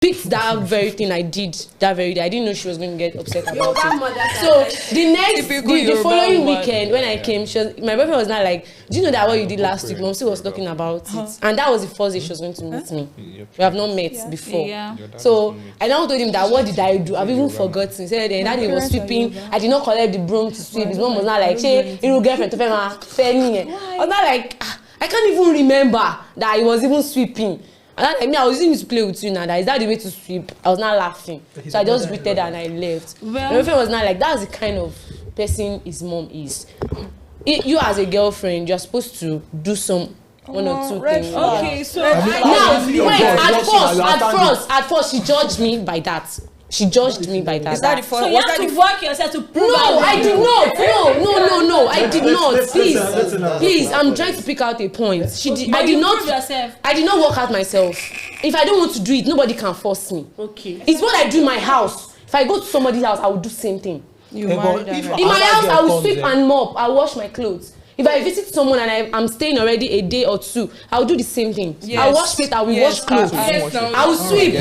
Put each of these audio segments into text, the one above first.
picked that very thing I did that very day. I didn't know she was going to get upset about it. So the following weekend when I came, my boyfriend was not like, do you know that what you did last week? Mom still was talking about it. And that was the first day she was going to meet me. We have not met before. Yeah. So I now told him that what did I do? I've even forgotten. He said that he was sweeping. I did not collect the broom to sweep. His mom was not like, hey, you girlfriend to I was not like, I can't even remember that he was even sweeping. And I was using to play with you now. Is that the way to sweep? I was not laughing. So I just greeted her and I left. My girlfriend was not like, that's the kind of person his mom is. You as a girlfriend, you're supposed to do one or two things. Okay, so at first she judged me by that. She judged me by that. Is that the first? So you have to work yourself to prove. No, I did not. No, I did not. Please, I'm trying to pick out a point. I did not work out myself. If I don't want to do it, nobody can force me. Okay. It's what I do in my house. If I go to somebody's house, I will do the same thing. In my house, I will sweep and mop. I will wash my clothes. If I visit someone and I'm staying already a day or two, I'll do the same thing. Yes. I'll wash plate, I will wash clothes. I will sweep.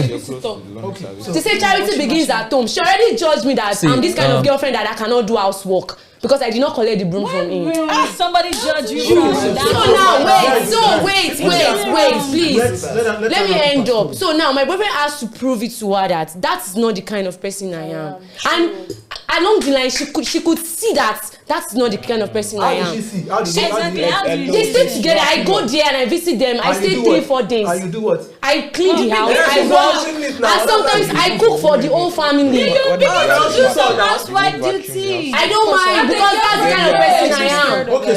To say charity begins at home. She already judged me that I'm this kind of girlfriend that I cannot do housework because I did not collect the broom from him. Somebody judge you. Wait, please. Let me end up. So now my boyfriend has to prove it to her that that's not the kind of person I am. And along the line, she could see that that's not the kind of person I am. How did she see? They stay together. I go there and I visit them. I stay 3-4 days. And you do what? I clean the house. I wash. And sometimes I cook for the whole family. Housewife duty. I don't mind because that's the kind of person I am.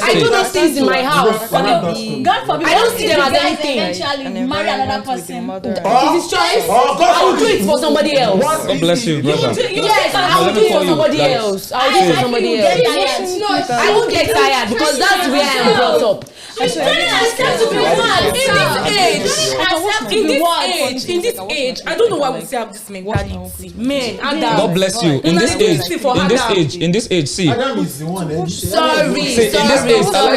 I do those things in my house. God forbid. I don't see them as anything. Eventually marry another person. It's his choice. I will do it for somebody else. God bless you, brother. Yes, I will do it for somebody else. I will do it for somebody else. I won't get tired because that's where I am brought up. In this age, I don't know why we still have this mentality. Men, God bless you. In this age, see. Sorry.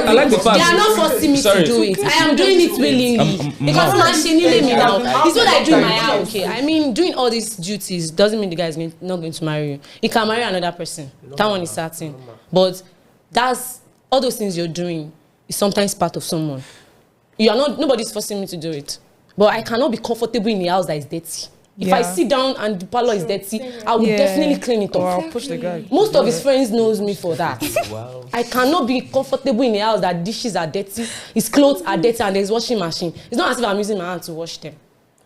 I like the fact. They are not forcing me to do it. I am doing it willingly because me now. It's what I do in my house. Okay, I mean, doing all these duties doesn't mean the guy is not going to marry you. He can marry another person. That one is certain. But that's all those things you're doing is sometimes part of someone. Nobody's forcing me to do it. But I cannot be comfortable in a house that is dirty. If I sit down and the parlor is dirty, I will definitely clean it up. Or I'll push the guy. Most of his friends knows me for that. Wow. I cannot be comfortable in a house that dishes are dirty, his clothes are dirty, and there's washing machine. It's not as if I'm using my hand to wash them.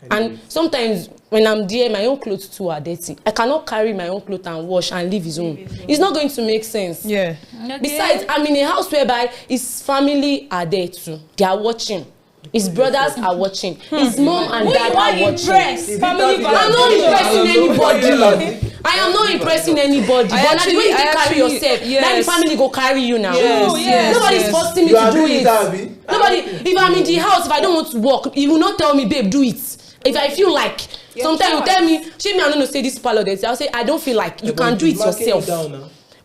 And sometimes when I'm there, my own clothes too are dirty. I cannot carry my own clothes and wash and leave his own. It's not going to make sense. Yeah. Besides, I'm in a house whereby his family are there too. They are watching. His brothers are watching. His mom and dad are watching. I'm not impressing anybody. I am not impressing anybody. But now the way you can carry yourself, then the family go carry you now. Nobody's forcing me to do it. Nobody. If I'm in the house, if I don't want to work, you will not tell me, babe, do it. If I feel like, sometimes you tell me, I'm not going to say this parlor dirty. I'll say, I don't feel like. You can do it yourself.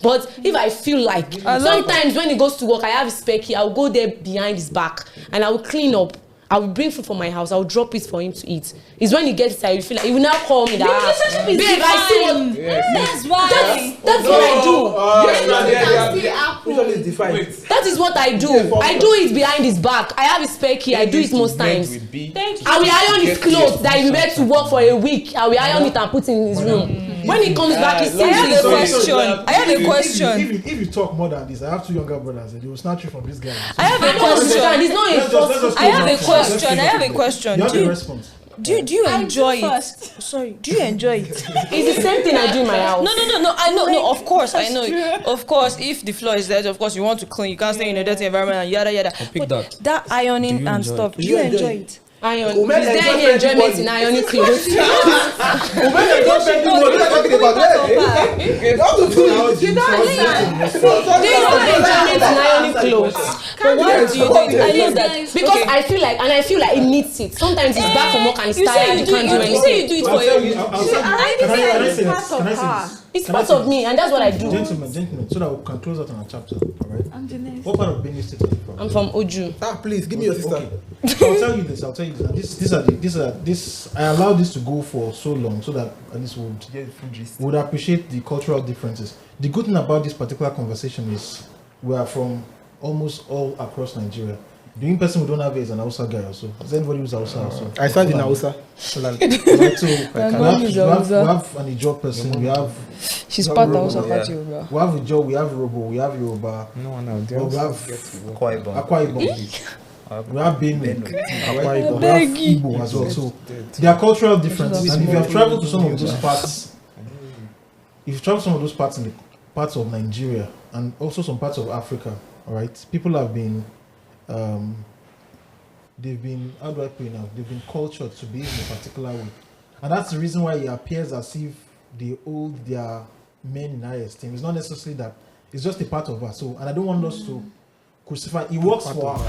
But if I feel like, sometimes when he goes to work, I have a spare key, I'll go there behind his back and I will clean up. I will bring food from my house. I will drop it for him to eat. It's when he gets tired, you feel like he will now call me that. Babe, I see what. That's why. That's what I do. That is what I do. I do it behind his back. I have a spare key. I do it most times. Thank you. I will iron his clothes that he wear to work for a week. I will iron it and put it in his room. When he comes back, he sees I have a question. If you talk more than this, I have 2 younger brothers and they will snatch you from this guy. I have a question. He's not a I have a question. You have a response. Do you enjoy it? Sorry. Do you enjoy it? It's the same thing I do in my house. No. I know. No, of course, I know. Of course, if the floor is dirty, of course, you want to clean. You can't stay in a dirty environment and yada yada. But that ironing and stuff, do you enjoy it? Iron. Is there any enjoyment in ironing clothes? But why do you do it? I know that because I feel like it needs it. Sometimes it's back from work and it's tired. You can't do anything. You say you do it for you. It's part of me, and that's what I do. Gentlemen, so that we can close out on our chapter. All right. What part of Benin State are you from? I'm from Oju. Please give me your sister. Okay. So I'll tell you this. I allowed this to go for so long so that at least would appreciate the cultural differences. The good thing about this particular conversation is we are from almost all across Nigeria. The only person we don't have here is an Hausa guy also. Is anybody who's Hausa also? I stand in Hausa. So we have an Ijaw person. We have. She's part of Hausa party, bro. We have Ijaw. We have Robo. We have Yoruba. No one else. We have Akwa Ibom. We have Benue. We have Igbo as well. So there are cultural differences. And if you have traveled to some of those parts, in the parts of Nigeria and also some parts of Africa, all right, people have been. They've been, how do I put it now? They've been cultured to behave in a particular way. And that's the reason why it appears as if they hold their men in high esteem. It's not necessarily that, it's just a part of us. So, and I don't want us to crucify. It works for us.